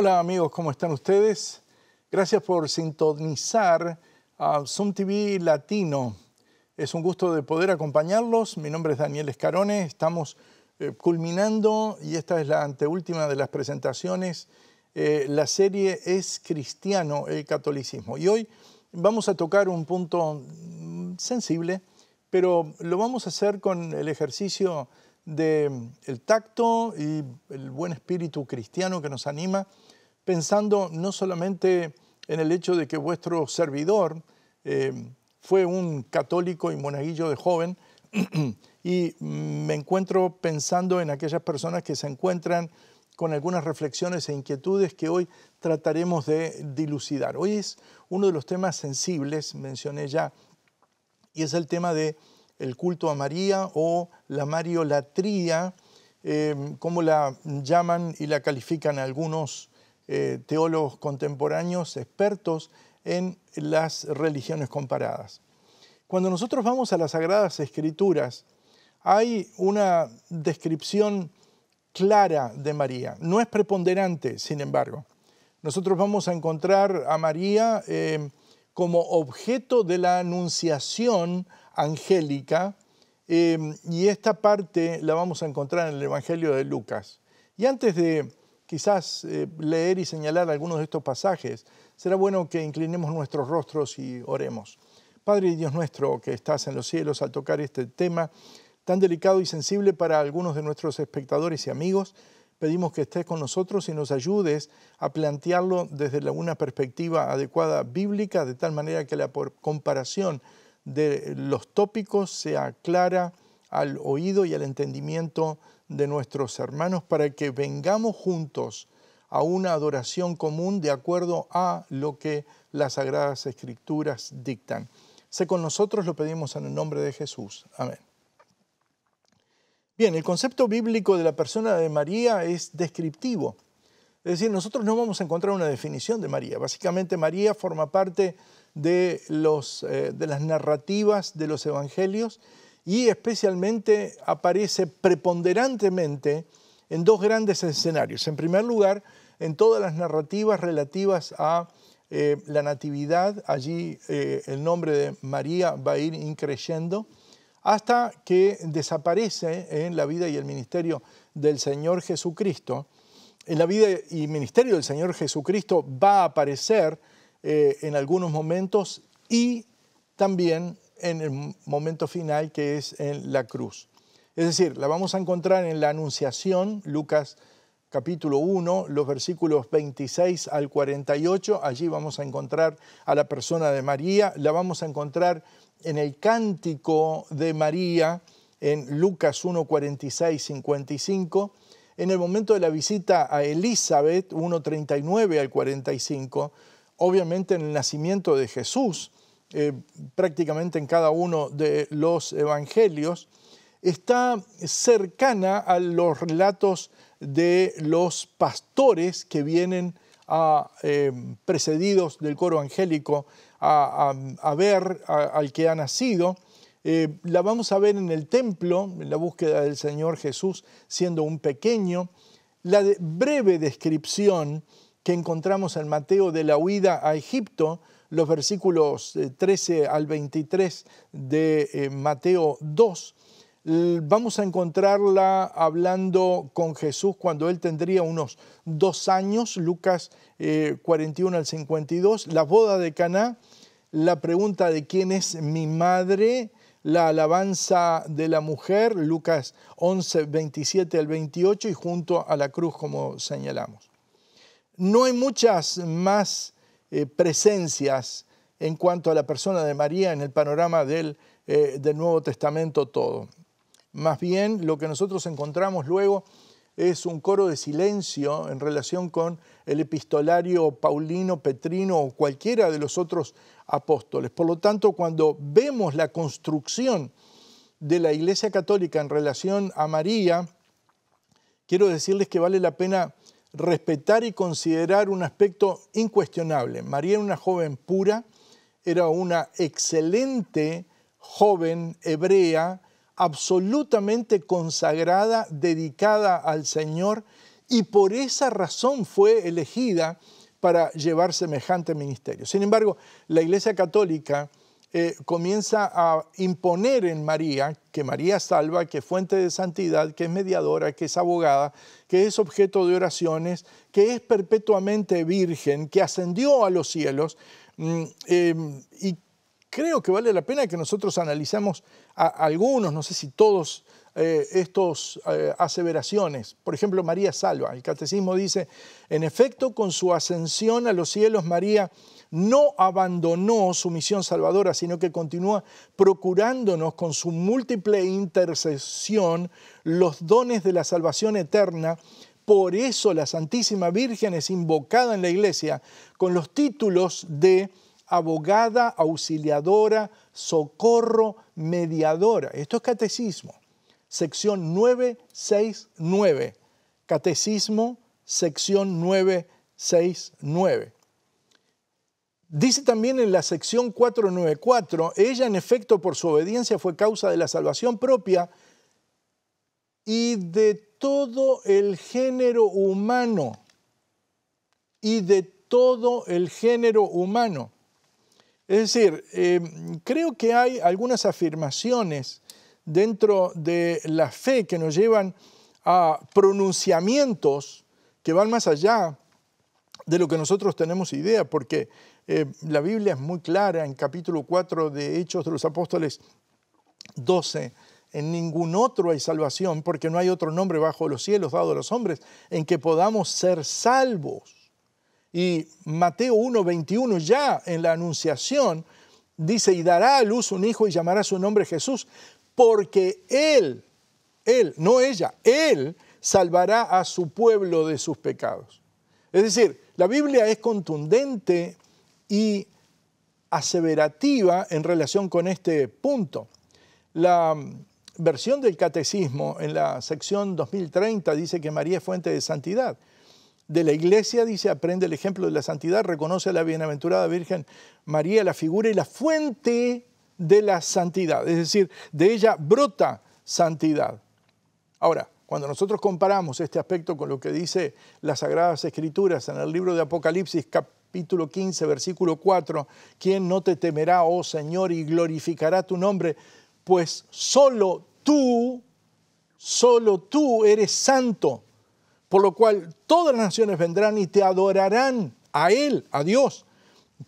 Hola amigos, ¿cómo están ustedes? Gracias por sintonizar a Zoom TV Latino. Es un gusto de poder acompañarlos. Mi nombre es Daniel Escarone. Estamos culminando, y esta es la anteúltima de las presentaciones, la serie Es Cristiano el Catolicismo. Y hoy vamos a tocar un punto sensible, pero lo vamos a hacer con el ejercicio del tacto y el buen espíritu cristiano que nos anima, pensando no solamente en el hecho de que vuestro servidor fue un católico y monaguillo de joven, y me encuentro pensando en aquellas personas que se encuentran con algunas reflexiones e inquietudes que hoy trataremos de dilucidar. Hoy es uno de los temas sensibles, mencioné ya, y es el tema del culto a María o la mariolatría, como la llaman y la califican algunos teólogos contemporáneos expertos en las religiones comparadas. Cuando nosotros vamos a las Sagradas Escrituras, hay una descripción clara de María. No es preponderante, sin embargo. Nosotros vamos a encontrar a María como objeto de la anunciación angélica, y esta parte la vamos a encontrar en el Evangelio de Lucas. Y antes de quizás leer y señalar algunos de estos pasajes, será bueno que inclinemos nuestros rostros y oremos. Padre y Dios nuestro que estás en los cielos, al tocar este tema tan delicado y sensible para algunos de nuestros espectadores y amigos, pedimos que estés con nosotros y nos ayudes a plantearlo desde una perspectiva adecuada bíblica, de tal manera que la comparación de los tópicos sea clara al oído y al entendimiento de nuestros hermanos, para que vengamos juntos a una adoración común de acuerdo a lo que las Sagradas Escrituras dictan. Sé con nosotros, lo pedimos en el nombre de Jesús. Amén. Bien, el concepto bíblico de la persona de María es descriptivo. Es decir, nosotros no vamos a encontrar una definición de María. Básicamente, María forma parte de las narrativas de los evangelios y especialmente aparece preponderantemente en dos grandes escenarios. En primer lugar, en todas las narrativas relativas a la natividad, allí el nombre de María va a ir increyendo hasta que desaparece en la vida y el ministerio del Señor Jesucristo. En la vida y ministerio del Señor Jesucristo va a aparecer en algunos momentos y también en el momento final, que es en la cruz. Es decir, la vamos a encontrar en la Anunciación, Lucas capítulo 1, los versículos 26 al 48, allí vamos a encontrar a la persona de María. La vamos a encontrar en el Cántico de María, en Lucas 1, 46, 55, en el momento de la visita a Elizabeth, 1, 39 al 45, obviamente en el nacimiento de Jesús, prácticamente en cada uno de los evangelios, está cercana a los relatos de los pastores que vienen precedidos del coro angélico a ver al que ha nacido. La vamos a ver en el templo, en la búsqueda del Señor Jesús siendo un pequeño. La breve descripción que encontramos en Mateo de la huida a Egipto, los versículos 13 al 23 de Mateo 2, vamos a encontrarla hablando con Jesús cuando él tendría unos 2 años, Lucas 41 al 52, la boda de Caná, la pregunta de quién es mi madre, la alabanza de la mujer, Lucas 11, 27 al 28, y junto a la cruz, como señalamos. No hay muchas más presencias en cuanto a la persona de María en el panorama del Nuevo Testamento todo. Más bien, lo que nosotros encontramos luego es un coro de silencio en relación con el epistolario paulino, petrino o cualquiera de los otros apóstoles. Por lo tanto, cuando vemos la construcción de la Iglesia Católica en relación a María, quiero decirles que vale la pena respetar y considerar un aspecto incuestionable. María era una joven pura, era una excelente joven hebrea, absolutamente consagrada, dedicada al Señor y por esa razón fue elegida para llevar semejante ministerio. Sin embargo, la Iglesia Católica comienza a imponer en María, que María salva, que es fuente de santidad, que es mediadora, que es abogada, que es objeto de oraciones, que es perpetuamente virgen, que ascendió a los cielos. Y creo que vale la pena que nosotros analicemos algunos, no sé si todos, estos aseveraciones. Por ejemplo, María salva. El Catecismo dice, en efecto, con su ascensión a los cielos, María no abandonó su misión salvadora, sino que continúa procurándonos con su múltiple intercesión los dones de la salvación eterna. Por eso la Santísima Virgen es invocada en la Iglesia con los títulos de abogada, auxiliadora, socorro, mediadora. Esto es Catecismo, sección 969. Catecismo, sección 969. Dice también en la sección 494, ella en efecto por su obediencia fue causa de la salvación propia y de todo el género humano. Y de todo el género humano. Es decir, creo que hay algunas afirmaciones dentro de la fe que nos llevan a pronunciamientos que van más allá de lo que nosotros tenemos idea, porque la Biblia es muy clara en capítulo 4 de Hechos de los Apóstoles 12. En ningún otro hay salvación, porque no hay otro nombre bajo los cielos dado a los hombres en que podamos ser salvos. Y Mateo 1:21 ya en la Anunciación dice, y dará a luz un hijo y llamará su nombre Jesús, porque él, no ella, él salvará a su pueblo de sus pecados. Es decir, la Biblia es contundente y aseverativa en relación con este punto. La versión del Catecismo en la sección 2030 dice que María es fuente de santidad. De la Iglesia dice, aprende el ejemplo de la santidad, reconoce a la bienaventurada Virgen María, la figura y la fuente de la santidad. Es decir, de ella brota santidad. Ahora, cuando nosotros comparamos este aspecto con lo que dice las Sagradas Escrituras en el libro de Apocalipsis, capítulo 15, versículo 4, ¿quién no te temerá, oh Señor, y glorificará tu nombre? Pues solo tú eres santo, por lo cual todas las naciones vendrán y te adorarán a Él, a Dios,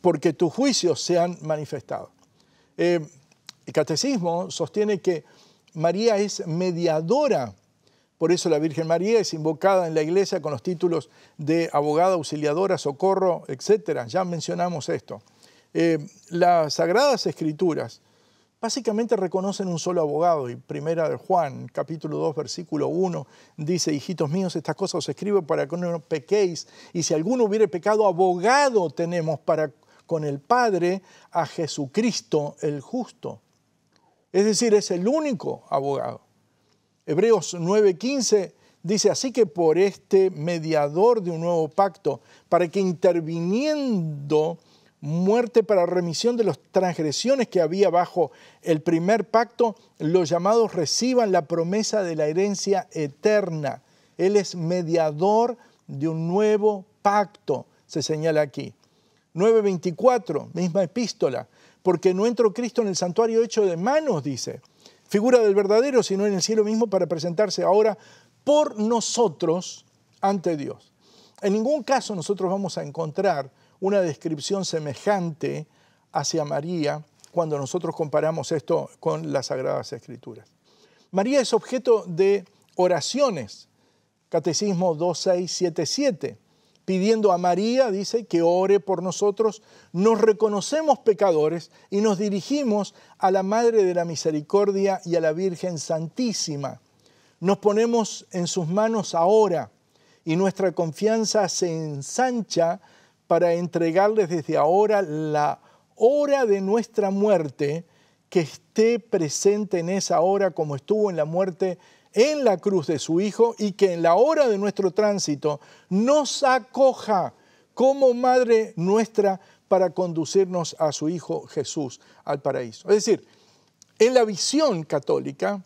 porque tus juicios se han manifestado. El Catecismo sostiene que María es mediadora. Por eso la Virgen María es invocada en la Iglesia con los títulos de abogada, auxiliadora, socorro, etc. Ya mencionamos esto. Las Sagradas Escrituras básicamente reconocen un solo abogado. Y primera de Juan, capítulo 2, versículo 1, dice, hijitos míos, estas cosas os escribo para que no pequéis. Y si alguno hubiere pecado, abogado tenemos para con el Padre a Jesucristo el justo. Es decir, es el único abogado. Hebreos 9:15 dice, así que por este mediador de un nuevo pacto, para que interviniendo muerte para remisión de las transgresiones que había bajo el primer pacto, los llamados reciban la promesa de la herencia eterna. Él es mediador de un nuevo pacto, se señala aquí. 9:24, misma epístola, porque no entró Cristo en el santuario hecho de manos, dice, figura del verdadero, sino en el cielo mismo para presentarse ahora por nosotros ante Dios. En ningún caso nosotros vamos a encontrar una descripción semejante hacia María cuando nosotros comparamos esto con las Sagradas Escrituras. María es objeto de oraciones, Catecismo 2677, pidiendo a María, dice, que ore por nosotros, nos reconocemos pecadores y nos dirigimos a la Madre de la Misericordia y a la Virgen Santísima. Nos ponemos en sus manos ahora y nuestra confianza se ensancha para entregarles desde ahora la hora de nuestra muerte, que esté presente en esa hora como estuvo en la muerte en la cruz de su Hijo, y que en la hora de nuestro tránsito nos acoja como Madre nuestra para conducirnos a su Hijo Jesús al paraíso. Es decir, en la visión católica,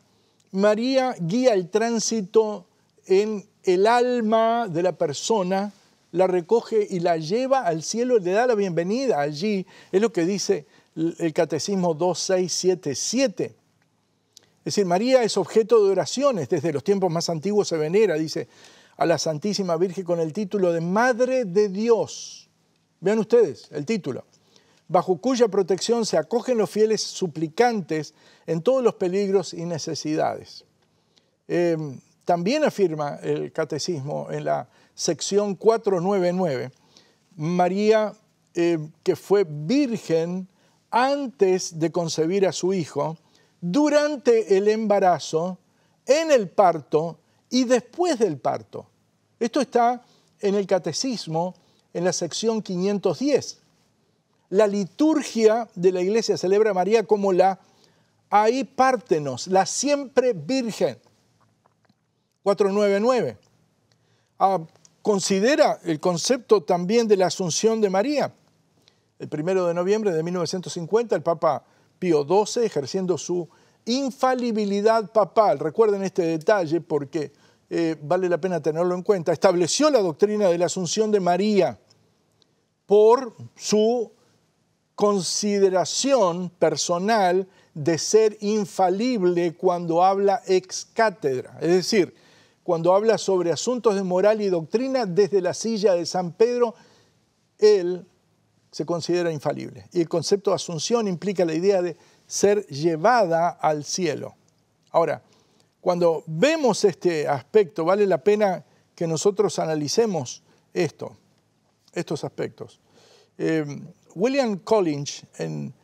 María guía el tránsito en el alma de la persona, la recoge y la lleva al cielo, le da la bienvenida allí. Es lo que dice el Catecismo 2677. Es decir, María es objeto de oraciones. Desde los tiempos más antiguos se venera, dice, a la Santísima Virgen con el título de Madre de Dios. Vean ustedes el título. Bajo cuya protección se acogen los fieles suplicantes en todos los peligros y necesidades. También afirma el Catecismo en la sección 499, María, que fue virgen antes de concebir a su hijo, durante el embarazo, en el parto y después del parto. Esto está en el Catecismo, en la sección 510. La liturgia de la Iglesia celebra a María como la Aipártenos, la siempre virgen. 499. Considera el concepto también de la Asunción de María. El 1 de noviembre de 1950, el Papa Pío XII, ejerciendo su infalibilidad papal, recuerden este detalle porque vale la pena tenerlo en cuenta, estableció la doctrina de la Asunción de María por su consideración personal de ser infalible cuando habla ex cátedra, es decir, cuando habla sobre asuntos de moral y doctrina desde la silla de San Pedro, él se considera infalible. Y el concepto de asunción implica la idea de ser llevada al cielo. Ahora, cuando vemos este aspecto, vale la pena que nosotros analicemos estos aspectos. William Collins, en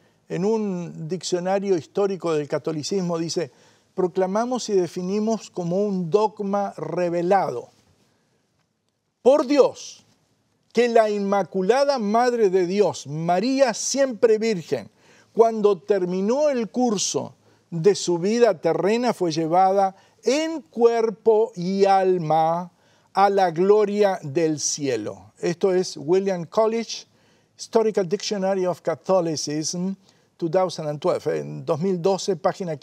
un diccionario histórico del catolicismo, dice: proclamamos y definimos como un dogma revelado por Dios que la Inmaculada Madre de Dios, María siempre Virgen, cuando terminó el curso de su vida terrena, fue llevada en cuerpo y alma a la gloria del cielo. Esto es William Collins, Historical Dictionary of Catholicism, 2012, en 2012, página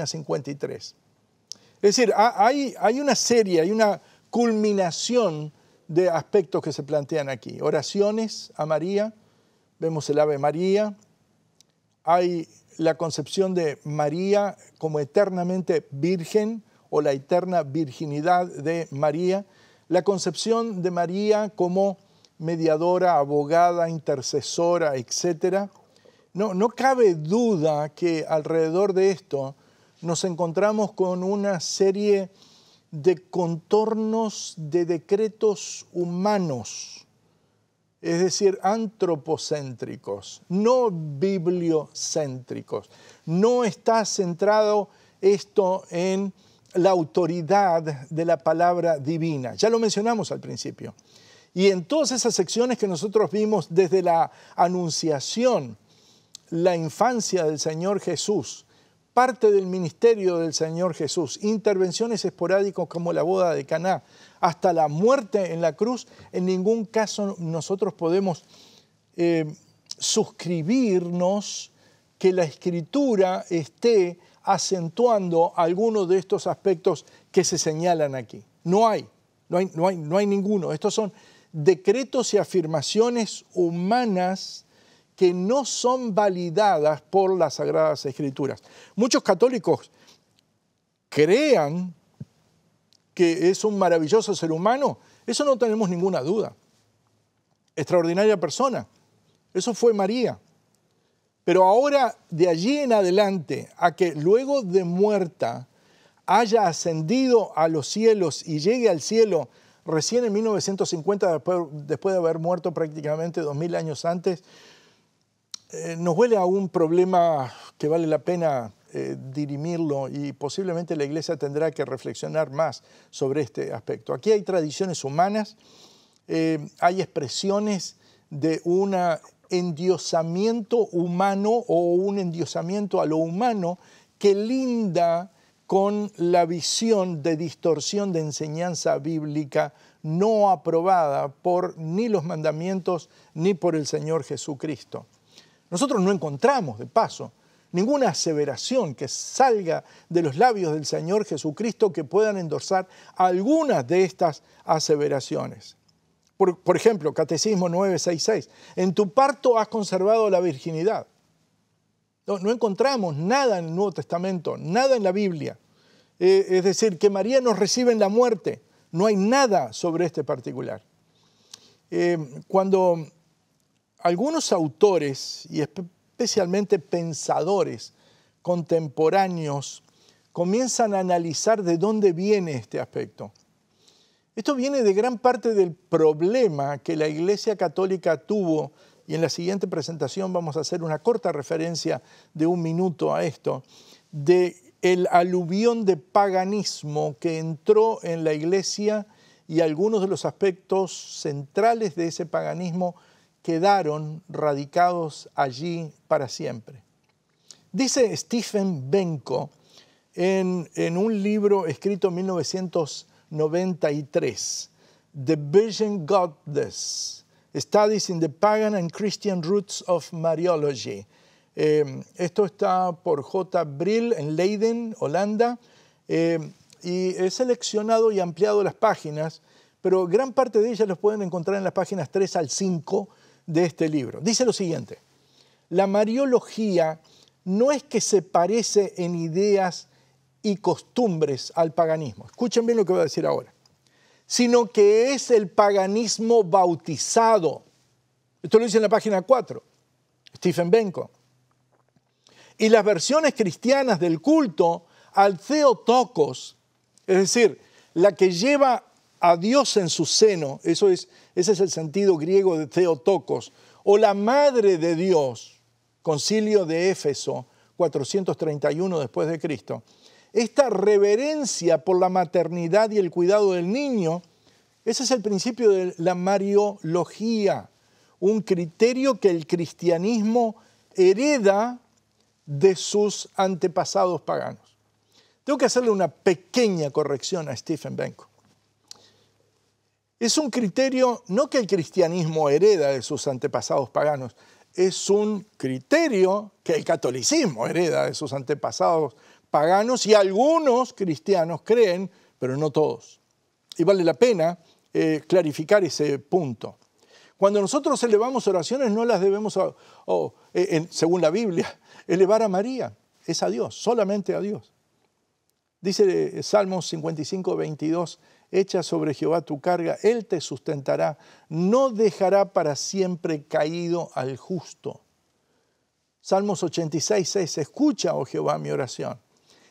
53. Es decir, hay una serie, hay una culminación de aspectos que se plantean aquí. Oraciones a María, vemos el Ave María, hay la concepción de María como eternamente virgen o la eterna virginidad de María, la concepción de María como mediadora, abogada, intercesora, etc. No cabe duda que alrededor de esto nos encontramos con una serie de contornos de decretos humanos, es decir, antropocéntricos, no bibliocéntricos. No está centrado esto en la autoridad de la palabra divina. Ya lo mencionamos al principio. Y en todas esas secciones que nosotros vimos desde la Anunciación, la infancia del Señor Jesús, parte del ministerio del Señor Jesús, intervenciones esporádicas como la boda de Caná, hasta la muerte en la cruz, en ningún caso nosotros podemos suscribirnos que la Escritura esté acentuando algunos de estos aspectos que se señalan aquí. No hay ninguno. Estos son decretos y afirmaciones humanas que no son validadas por las Sagradas Escrituras. Muchos católicos crean que es un maravilloso ser humano, eso no tenemos ninguna duda. Extraordinaria persona, eso fue María. Pero ahora, de allí en adelante, a que luego de muerta haya ascendido a los cielos y llegue al cielo recién en 1950, después de haber muerto prácticamente 2000 años antes, nos huele a un problema que vale la pena dirimirlo y posiblemente la Iglesia tendrá que reflexionar más sobre este aspecto. Aquí hay tradiciones humanas, hay expresiones de un endiosamiento humano o un endiosamiento a lo humano que linda con la visión de distorsión de enseñanza bíblica no aprobada por ni los mandamientos ni por el Señor Jesucristo. Nosotros no encontramos, de paso, ninguna aseveración que salga de los labios del Señor Jesucristo que puedan endorsar algunas de estas aseveraciones. Por ejemplo, Catecismo 966, en tu parto has conservado la virginidad. No encontramos nada en el Nuevo Testamento, nada en la Biblia. Es decir, que María nos recibe en la muerte. No hay nada sobre este particular. Cuando algunos autores, y especialmente pensadores contemporáneos, comienzan a analizar de dónde viene este aspecto. Esto viene de gran parte del problema que la Iglesia Católica tuvo, y en la siguiente presentación vamos a hacer una corta referencia de 1 minuto a esto, del aluvión de paganismo que entró en la Iglesia, y algunos de los aspectos centrales de ese paganismo quedaron radicados allí para siempre. Dice Stephen Benko en un libro escrito en 1993, The Virgin Goddess, Studies in the Pagan and Christian Roots of Mariology. Esto está por J. Brill en Leiden, Holanda, y he seleccionado y ampliado las páginas, pero gran parte de ellas los pueden encontrar en las páginas 3 al 5 de este libro. Dice lo siguiente: la Mariología no es que se parece en ideas y costumbres al paganismo, escuchen bien lo que voy a decir ahora, sino que es el paganismo bautizado. Esto lo dice en la página 4, Stephen Benko. Y las versiones cristianas del culto al Theotokos, es decir, la que lleva a Dios en su seno, ese es el sentido griego de Theotokos, o la Madre de Dios, Concilio de Éfeso, 431 después de Cristo. Esta reverencia por la maternidad y el cuidado del niño, ese es el principio de la Mariología, un criterio que el cristianismo hereda de sus antepasados paganos. Tengo que hacerle una pequeña corrección a Stephen Benko. Es un criterio no que el cristianismo hereda de sus antepasados paganos, es un criterio que el catolicismo hereda de sus antepasados paganos, y algunos cristianos creen, pero no todos. Y vale la pena clarificar ese punto. Cuando nosotros elevamos oraciones, no las debemos, según la Biblia, elevar a María. Es a Dios, solamente a Dios. Dice Salmos 55, 22, echa sobre Jehová tu carga, Él te sustentará, no dejará para siempre caído al justo. Salmos 86, 6, escucha, oh Jehová, mi oración,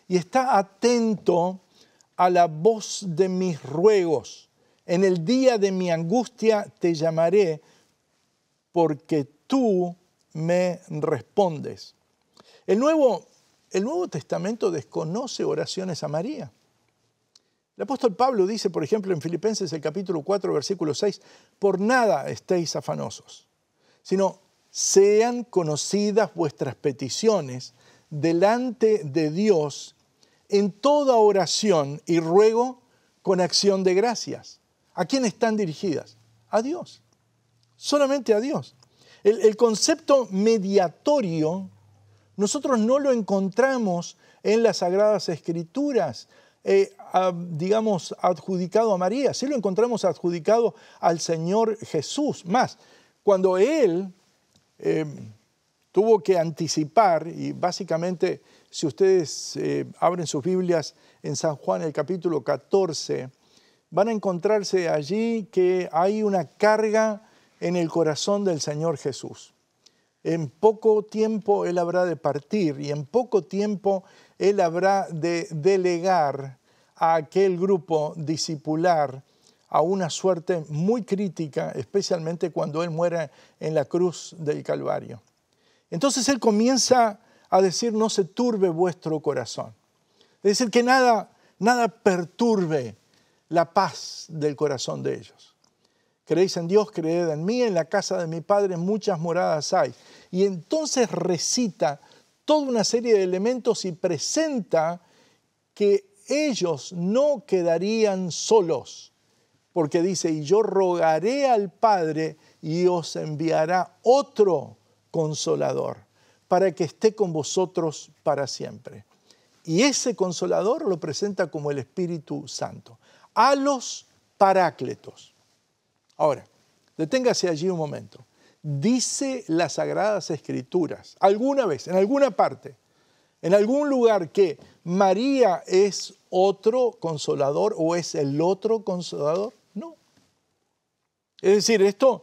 y está atento a la voz de mis ruegos. En el día de mi angustia te llamaré, porque tú me respondes. El Nuevo Testamento desconoce oraciones a María. El apóstol Pablo dice, por ejemplo, en Filipenses el capítulo 4, versículo 6, por nada estéis afanosos, sino sean conocidas vuestras peticiones delante de Dios en toda oración y ruego con acción de gracias. ¿A quién están dirigidas? A Dios, solamente a Dios. El concepto mediatorio nosotros no lo encontramos en las Sagradas Escrituras, digamos, adjudicado a María. Sí lo encontramos adjudicado al Señor Jesús. Más, cuando Él tuvo que anticipar, y básicamente, si ustedes abren sus Biblias en San Juan, el capítulo 14, van a encontrarse allí que hay una carga en el corazón del Señor Jesús. En poco tiempo Él habrá de partir, y en poco tiempo Él habrá de delegar a aquel grupo discipular a una suerte muy crítica, especialmente cuando Él muera en la cruz del Calvario. Entonces Él comienza a decir, no se turbe vuestro corazón. Es decir, que nada perturbe la paz del corazón de ellos. Creéis en Dios, creed en mí, en la casa de mi Padre muchas moradas hay. Y entonces recita toda una serie de elementos y presenta que ellos no quedarían solos, porque dice, y yo rogaré al Padre y os enviará otro Consolador, para que esté con vosotros para siempre. Y ese Consolador lo presenta como el Espíritu Santo. A los Parácletos. Ahora, deténgase allí un momento. Dice las Sagradas Escrituras, alguna vez, en alguna parte, en algún lugar, que María es otro Consolador o es el otro Consolador. No. Es decir, esto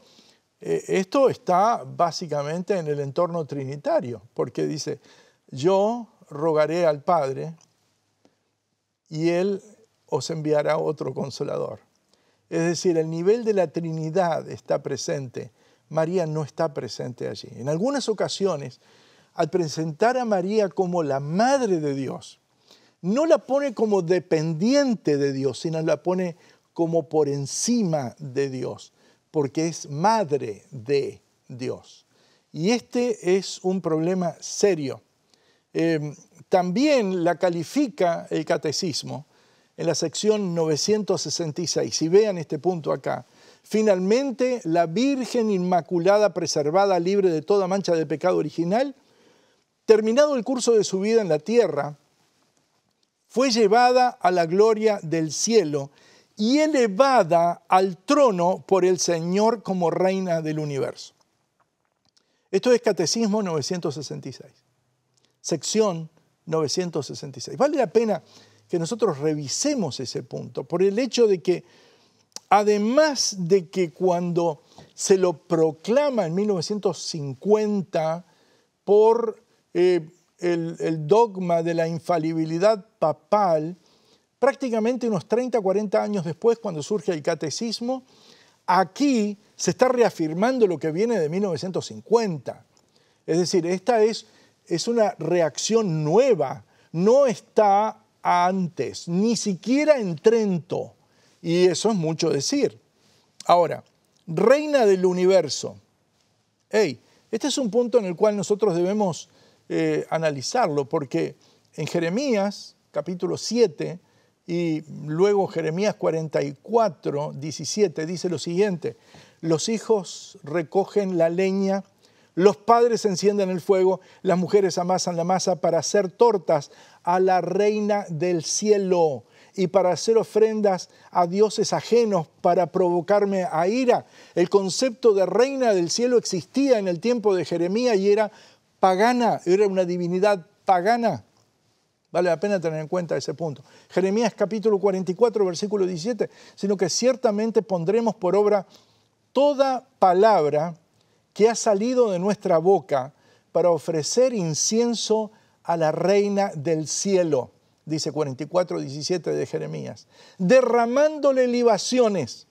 está básicamente en el entorno trinitario, porque dice, yo rogaré al Padre y Él os enviará otro Consolador. Es decir, el nivel de la Trinidad está presente. María no está presente allí. En algunas ocasiones, al presentar a María como la Madre de Dios, no la pone como dependiente de Dios, sino la pone como por encima de Dios, porque es Madre de Dios. Y este es un problema serio. También la califica el Catecismo en la sección 966. Y vean este punto acá. Finalmente, la Virgen Inmaculada, preservada, libre de toda mancha de pecado original, terminado el curso de su vida en la tierra, fue llevada a la gloria del cielo y elevada al trono por el Señor como reina del universo. Esto es Catecismo 966, sección 966. Vale la pena que nosotros revisemos ese punto, por el hecho de que, además de que cuando se lo proclama en 1950 por el dogma de la infalibilidad papal, prácticamente unos 30, 40 años después, cuando surge el catecismo, aquí se está reafirmando lo que viene de 1950. Es decir, esta es una reacción nueva, no está antes, ni siquiera en Trento, y eso es mucho decir. Ahora, reina del universo. Este es un punto en el cual nosotros debemos analizarlo, porque en Jeremías, capítulo 7, y luego Jeremías 44, 17, dice lo siguiente: los hijos recogen la leña, los padres encienden el fuego, las mujeres amasan la masa para hacer tortas a la reina del cielo y para hacer ofrendas a dioses ajenos para provocarme a ira. El concepto de reina del cielo existía en el tiempo de Jeremías y era pagana, era una divinidad pagana. Vale la pena tener en cuenta ese punto. Jeremías capítulo 44, versículo 17, sino que ciertamente pondremos por obra toda palabra que ha salido de nuestra boca para ofrecer incienso a la reina del cielo, dice 44, 17 de Jeremías, derramándole libaciones,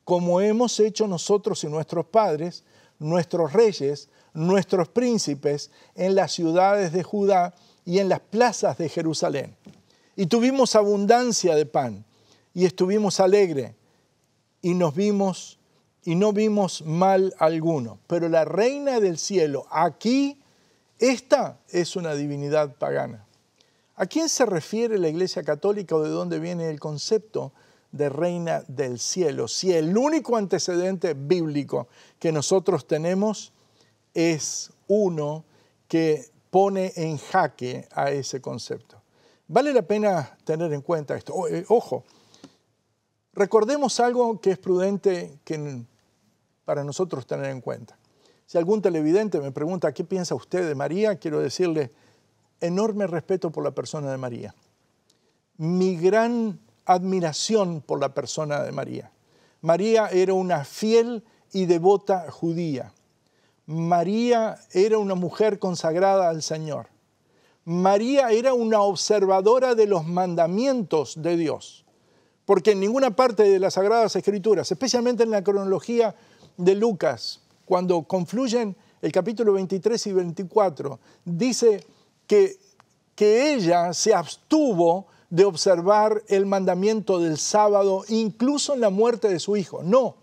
como hemos hecho nosotros y nuestros padres, nuestros reyes, nuestros príncipes, en las ciudades de Judá y en las plazas de Jerusalén. Y tuvimos abundancia de pan, y estuvimos alegres, y no vimos mal alguno. Pero la reina del cielo, aquí, esta es una divinidad pagana. ¿A quién se refiere la Iglesia Católica o de dónde viene el concepto de reina del cielo? Si el único antecedente bíblico que nosotros tenemos es uno que pone en jaque a ese concepto. Vale la pena tener en cuenta esto. Ojo, recordemos algo que es prudente para nosotros tener en cuenta. Si algún televidente me pregunta ¿qué piensa usted de María?, quiero decirle enorme respeto por la persona de María. Mi gran admiración por la persona de María. María era una fiel y devota judía. María era una mujer consagrada al Señor. María era una observadora de los mandamientos de Dios, porque en ninguna parte de las Sagradas Escrituras, especialmente en la cronología de Lucas, cuando confluyen el capítulo 23 y 24, dice que ella se abstuvo de observar el mandamiento del sábado, incluso en la muerte de su hijo. No.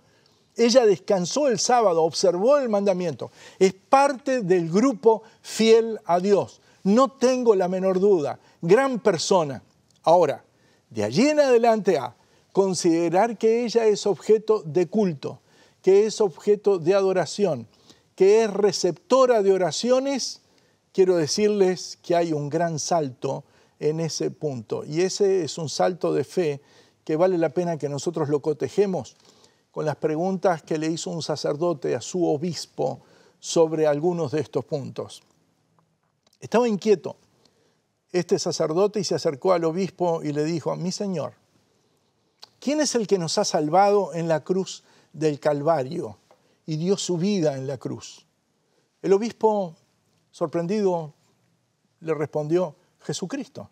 Ella descansó el sábado, observó el mandamiento. Es parte del grupo fiel a Dios. No tengo la menor duda. Gran persona. Ahora, de allí en adelante a considerar que ella es objeto de culto, que es objeto de adoración, que es receptora de oraciones, quiero decirles que hay un gran salto en ese punto. Y ese es un salto de fe que vale la pena que nosotros lo cotejemos con las preguntas que le hizo un sacerdote a su obispo sobre algunos de estos puntos. Estaba inquieto este sacerdote y se acercó al obispo y le dijo: mi señor, ¿quién es el que nos ha salvado en la cruz del Calvario y dio su vida en la cruz? El obispo, sorprendido, le respondió: Jesucristo.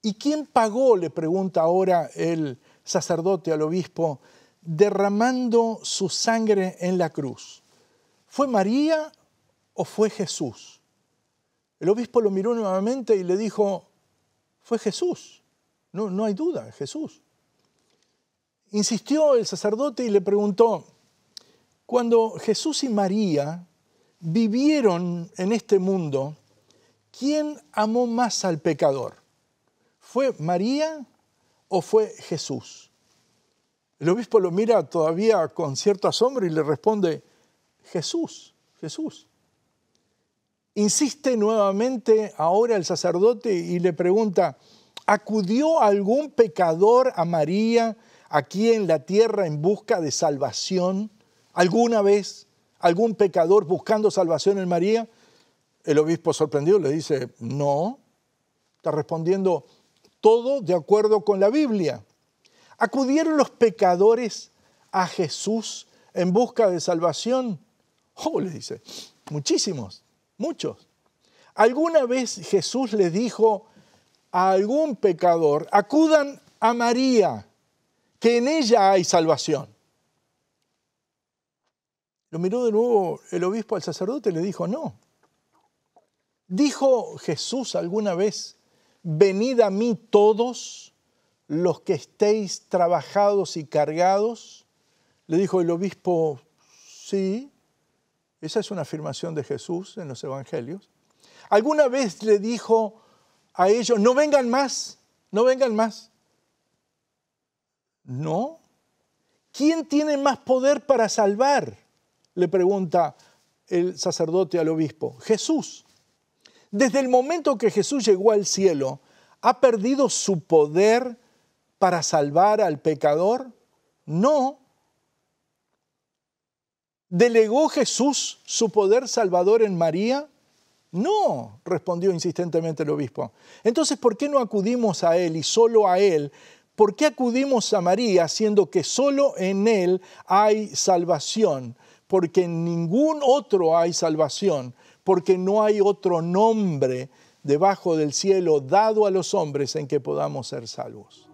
¿Y quién pagó?, le pregunta ahora el sacerdote al obispo, derramando su sangre en la cruz. ¿Fue María o fue Jesús? El obispo lo miró nuevamente y le dijo: fue Jesús. No hay duda, Jesús. Insistió el sacerdote y le preguntó: cuando Jesús y María vivieron en este mundo, ¿quién amó más al pecador? ¿Fue María o fue Jesús? El obispo lo mira todavía con cierto asombro y le responde: Jesús, Jesús. Insiste nuevamente ahora el sacerdote y le pregunta: ¿acudió algún pecador a María aquí en la tierra en busca de salvación? ¿Alguna vez algún pecador buscando salvación en María? El obispo, sorprendido, le dice: no. Está respondiendo todo de acuerdo con la Biblia. ¿Acudieron los pecadores a Jesús en busca de salvación? Oh, le dice, muchísimos, muchos. ¿Alguna vez Jesús le dijo a algún pecador: acudan a María, que en ella hay salvación? Lo miró de nuevo el obispo al sacerdote y le dijo: no. ¿Dijo Jesús alguna vez: venid a mí todos los que estéis trabajados y cargados? Le dijo el obispo: sí, esa es una afirmación de Jesús en los evangelios. ¿Alguna vez le dijo a ellos: no vengan más, no vengan más? No. ¿Quién tiene más poder para salvar?, le pregunta el sacerdote al obispo. Jesús. Desde el momento que Jesús llegó al cielo, ¿ha perdido su poder para salvar al pecador? No. ¿Delegó Jesús su poder salvador en María? No, respondió insistentemente el obispo. Entonces, ¿por qué no acudimos a Él y solo a Él? ¿Por qué acudimos a María siendo que solo en Él hay salvación? Porque en ningún otro hay salvación, porque no hay otro nombre debajo del cielo dado a los hombres en que podamos ser salvos.